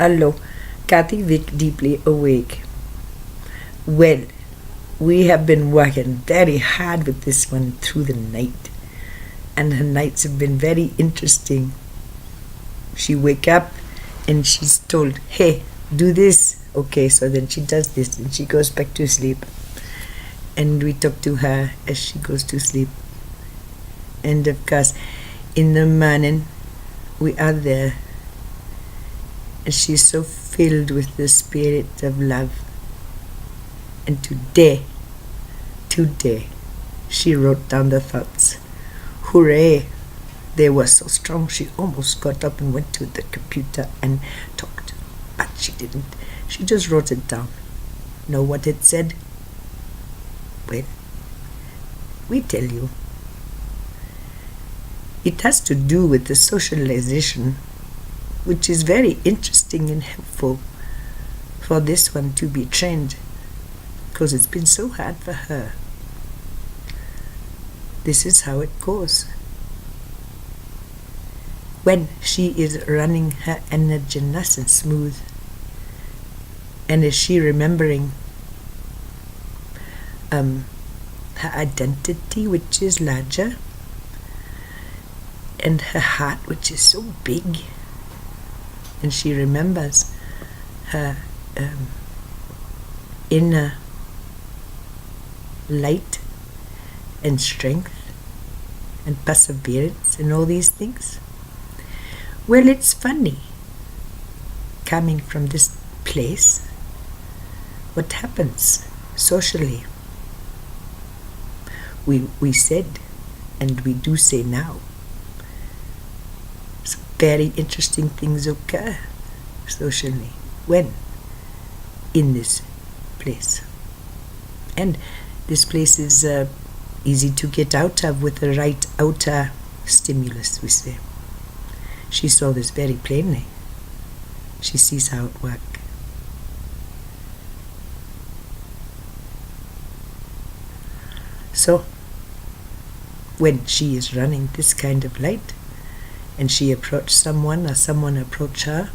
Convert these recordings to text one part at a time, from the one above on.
Hello, Kathy Vick, deeply awake. Well, we have been working very hard with this one through the night, and her nights have been very interesting. She wake up and she's told, hey, do this. Okay, so then she does this and she goes back to sleep. And we talk to her as she goes to sleep. And of course, in the morning, we are there. And she's so filled with the spirit of love. And today, she wrote down the thoughts. Hooray! They were so strong she almost got up and went to the computer and talked. But she didn't. She just wrote it down. Know what it said? Well, we tell you. It has to do with the socialization, which is very interesting and helpful for this one to be trained, because it's been so hard for her. This is how it goes. When she is running her energy nice and smooth, and is she remembering her identity, which is larger, and her heart, which is so big, and she remembers her inner light and strength and perseverance and all these things. Well, it's funny, coming from this place, what happens socially. We said, and we do say now, some very interesting things occur socially when in this place. And this place is easy to get out of with the right outer stimulus, we say. She saw this very plainly. She sees how it works. So, when she is running this kind of light, and she approached someone or someone approached her,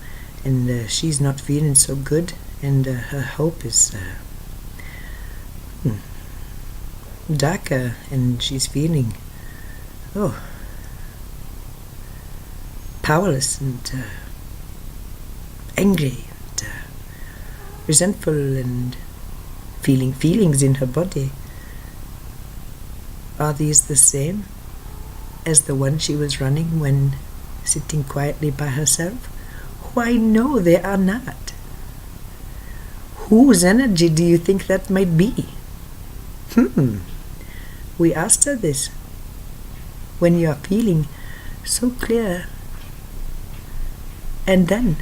and she's not feeling so good, and her hope is darker, and she's feeling powerless and angry and resentful and feeling feelings in her body. Are these the same as the one she was running when sitting quietly by herself? Why, no, they are not. Whose energy do you think that might be? We asked her this. When you are feeling so clear, and then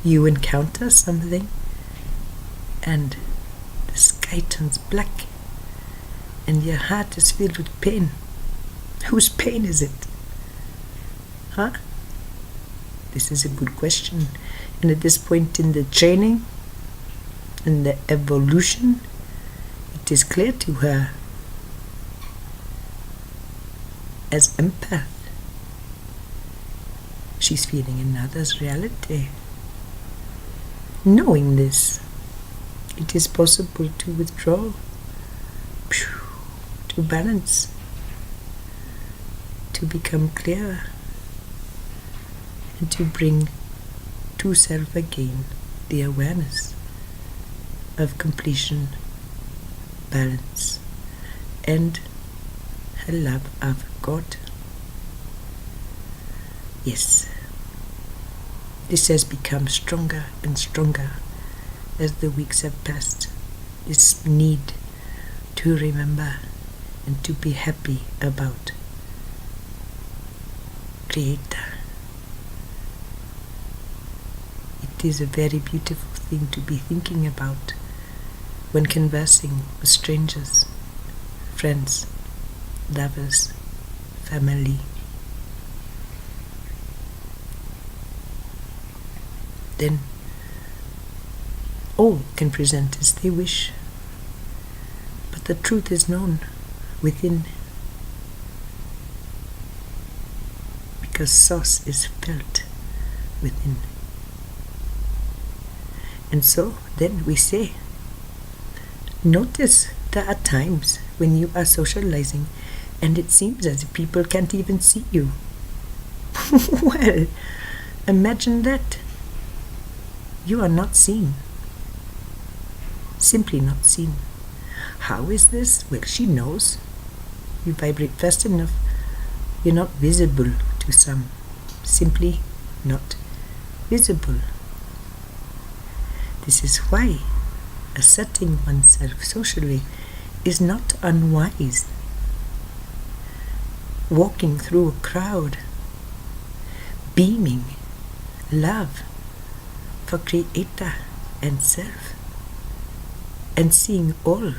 you encounter something, and the sky turns black, and your heart is filled with pain. Whose pain is it? Huh? This is a good question. And at this point in the training, in the evolution, it is clear to her as empath. She's feeling another's reality. Knowing this, it is possible to withdraw, to balance, to become clear, and to bring to self again the awareness of completion, balance, and her love of God. Yes, this has become stronger and stronger as the weeks have passed. This need to remember and to be happy about Creator. It is a very beautiful thing to be thinking about when conversing with strangers, friends, lovers, family. Then all can present as they wish, but the truth is known within, because source is felt within. And so then we say, notice there are times when you are socializing and it seems as if people can't even see you. Well, imagine that. You are not seen. Simply not seen. How is this? Well, she knows. You vibrate fast enough. You're not visible to some. Simply not visible. This is why asserting oneself socially is not unwise. Walking through a crowd, beaming love for Creator and self, and seeing all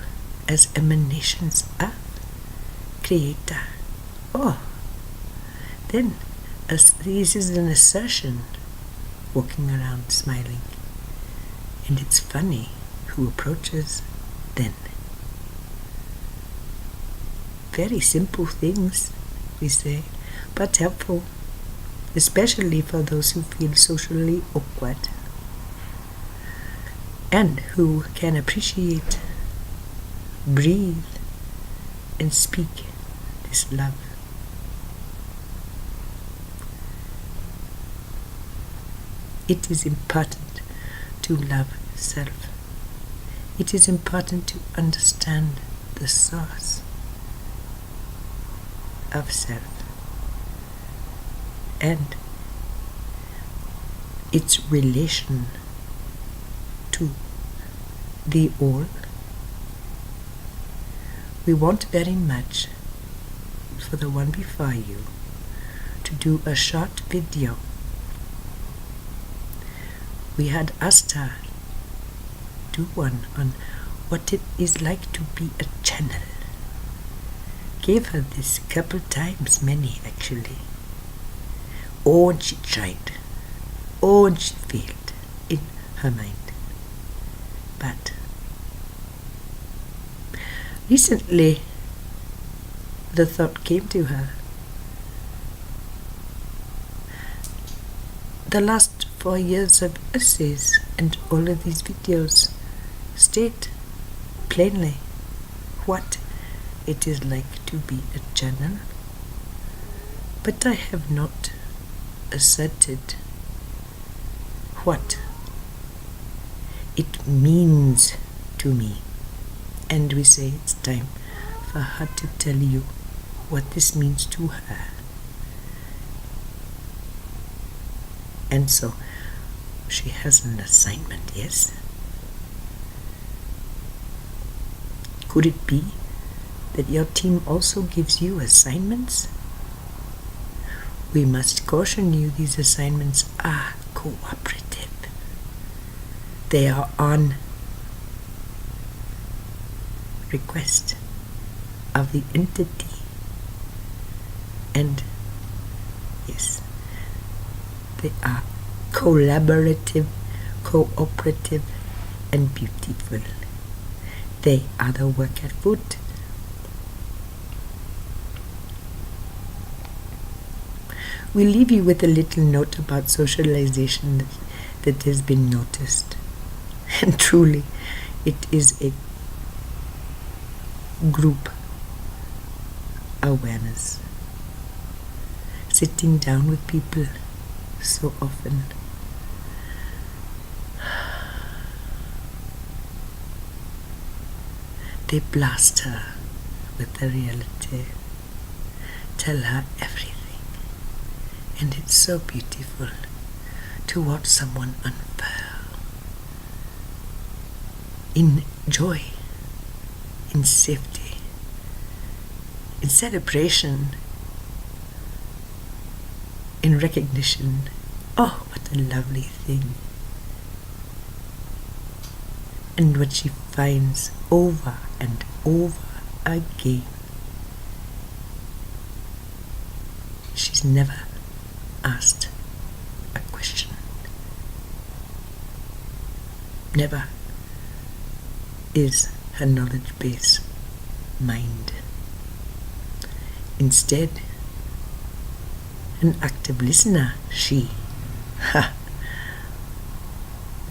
as emanations of Creator. Oh, then as this is an assertion, walking around smiling. And it's funny who approaches then. Very simple things, we say, but helpful, especially for those who feel socially awkward and who can appreciate, breathe, and speak this love. It is important to love self. It is important to understand the source of self and its relation to the all. We want very much for the one before you to do a short video. We had asked her do one on what it is like to be a channel. Gave her this a couple times, many actually. Oh, and she tried. Oh, and she failed in her mind. But recently the thought came to her. The last 4 years of essays and all of these videos state plainly what it is like to be a channel, but I have not asserted what it means to me. And we say it's time for her to tell you what this means to her. And so she has an assignment, yes? Could it be that your team also gives you assignments? We must caution you, these assignments are cooperative. They are on request of the entity. And yes, they are collaborative, cooperative, and beautiful. They are the work at foot. We leave you with a little note about socialization that has been noticed. And truly, it is a group awareness. Sitting down with people so often. They blast her with the reality, tell her everything. And it's so beautiful to watch someone unfurl in joy, in safety, in celebration, in recognition. Oh, what a lovely thing. And what she finds over and over again. She's never asked a question. Never is her knowledge base mined. Instead, an active listener, she.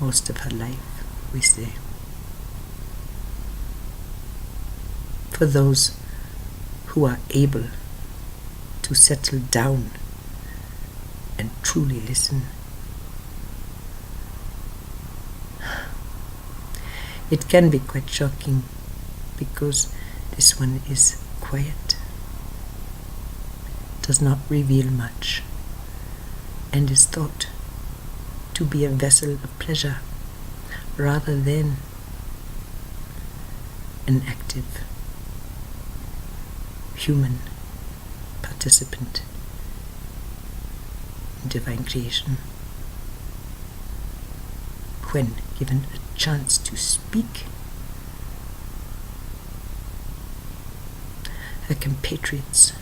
most of her life, we say. For those who are able to settle down and truly listen, it can be quite shocking because this one is quiet, does not reveal much, and is thought to be a vessel of pleasure rather than an active human participant in divine creation. When given a chance to speak, her compatriots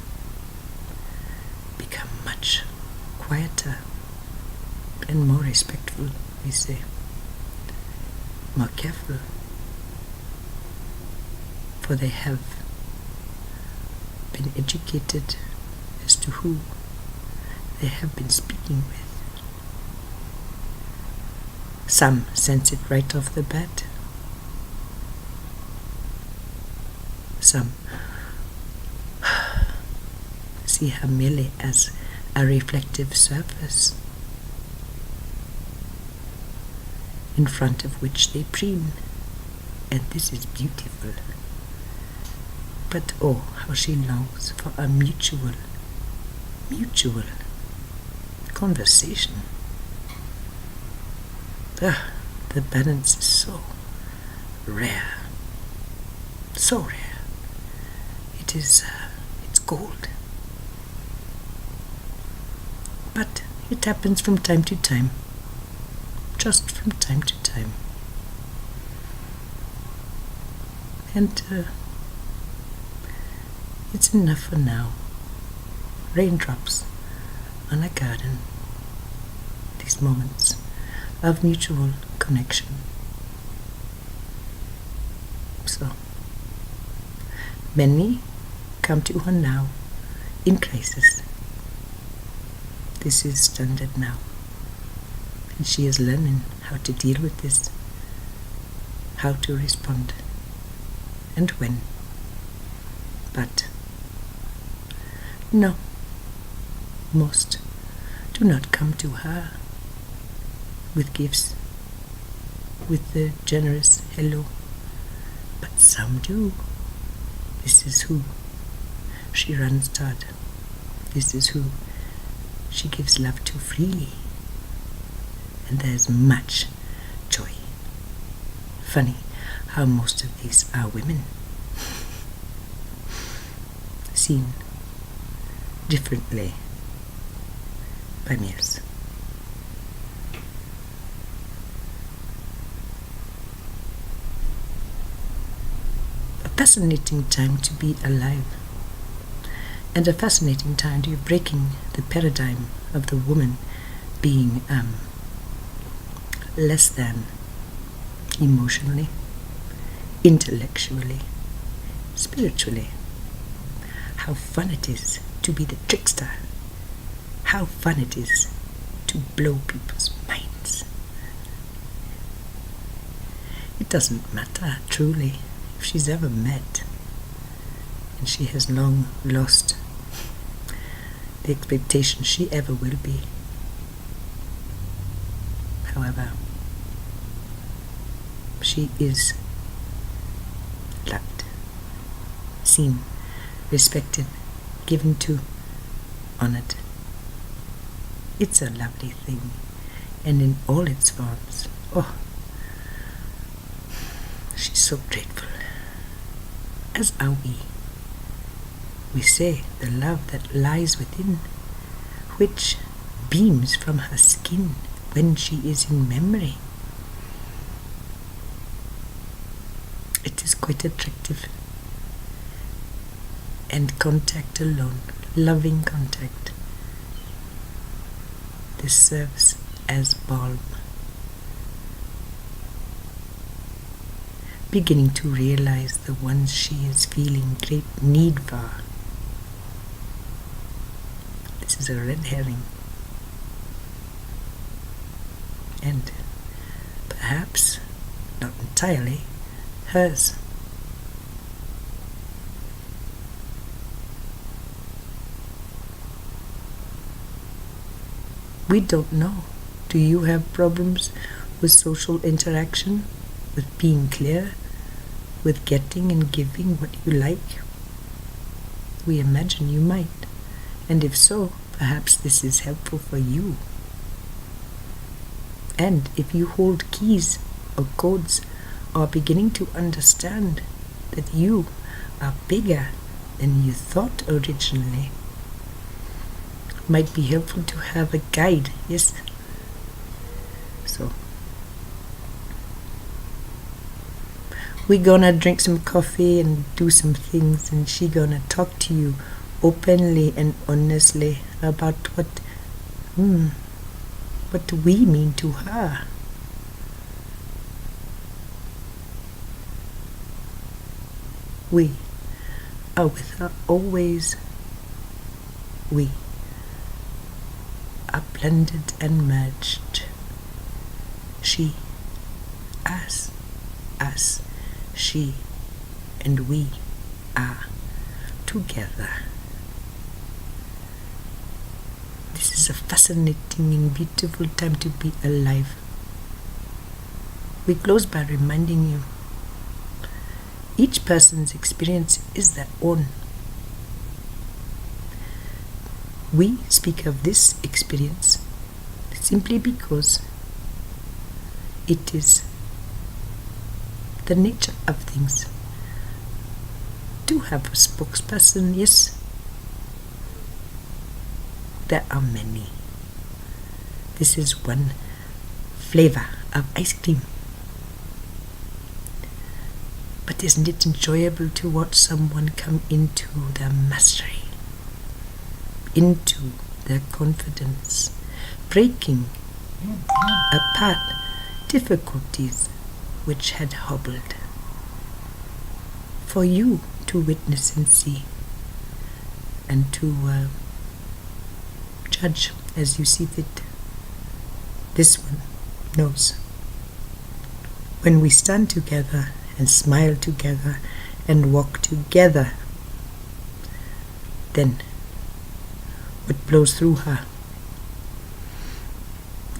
become much quieter and more respectful, we say, more careful, for they have been educated as to who they have been speaking with. Some sense it right off the bat. Some see her merely as a reflective surface in front of which they preen, and this is beautiful. But oh, how she longs for a mutual conversation. The balance is so rare, so rare. It's gold. But it happens from time to time, just from time to time. And it's enough for now. Raindrops on a garden. These moments of mutual connection. So, many come to her now in crisis. This is standard now, and she is learning how to deal with this, how to respond, and when. But no, most do not come to her with gifts, with the generous hello, but some do. This is who she runs toward. This is who she gives love to freely, and there's much joy. Funny how most of these are women, seen differently by males. A fascinating time to be alive, and a fascinating time to be breaking the paradigm of the woman being less than emotionally, intellectually, spiritually. How fun it is to be the trickster. How fun it is to blow people's minds. It doesn't matter, truly, if she's ever met, and she has long lost the expectation she ever will be. However, she is loved, seen, respected, given to, honored. It's a lovely thing, and in all its forms. Oh, she's so grateful, as are we. We say the love that lies within, which beams from her skin when she is in memory. It is quite attractive. And contact alone, loving contact, this serves as balm. Beginning to realize the ones she is feeling great need for. This is a red herring. And perhaps not entirely hers. We don't know. Do you have problems with social interaction, with being clear, with getting and giving what you like? We imagine you might, and if so, perhaps this is helpful for you. And if you hold keys or codes, or are beginning to understand that you are bigger than you thought originally, it might be helpful to have a guide, yes? So, we're gonna drink some coffee and do some things, and she gonna talk to you openly and honestly about what we mean to her. We are with her always. We are blended and merged. She, us, she, and we are together. This is a fascinating and beautiful time to be alive. We close by reminding you each person's experience is their own. We speak of this experience simply because it is the nature of things. To have a spokesperson, yes, there are many. This is one flavor of ice cream. But isn't it enjoyable to watch someone come into their mastery, into their confidence, breaking apart difficulties which had hobbled, for you to witness and see, and to judge as you see fit. This one knows. When we stand together and smile together and walk together, then what blows through her,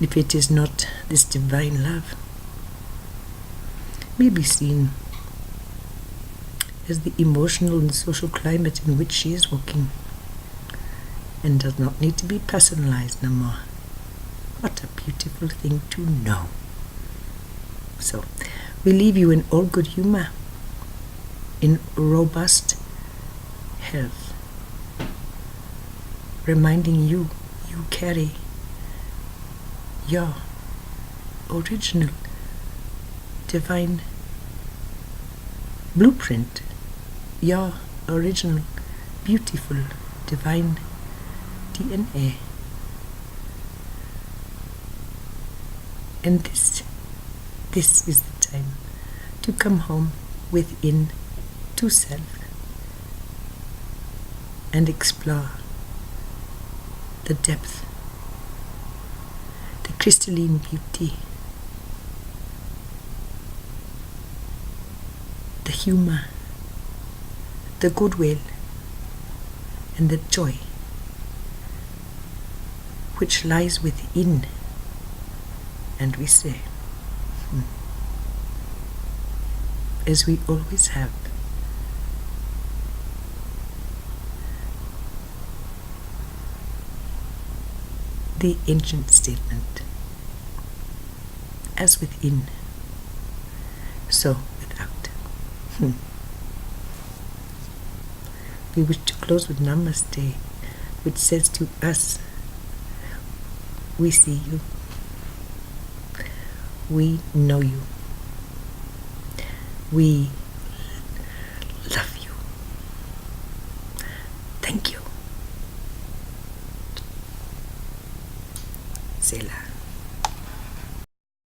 if it is not this divine love, may be seen as the emotional and social climate in which she is walking, and does not need to be personalized no more. What a beautiful thing to know. So, we leave you in all good humor, in robust health, reminding you carry your original divine blueprint, your original beautiful divine DNA. And this is the time to come home within to self and explore the depth, the crystalline beauty, the humor, the goodwill, and the joy which lies within. And we say, as we always have, the ancient statement, as within, so without. We wish to close with Namaste, which says to us, we see you, we know you, we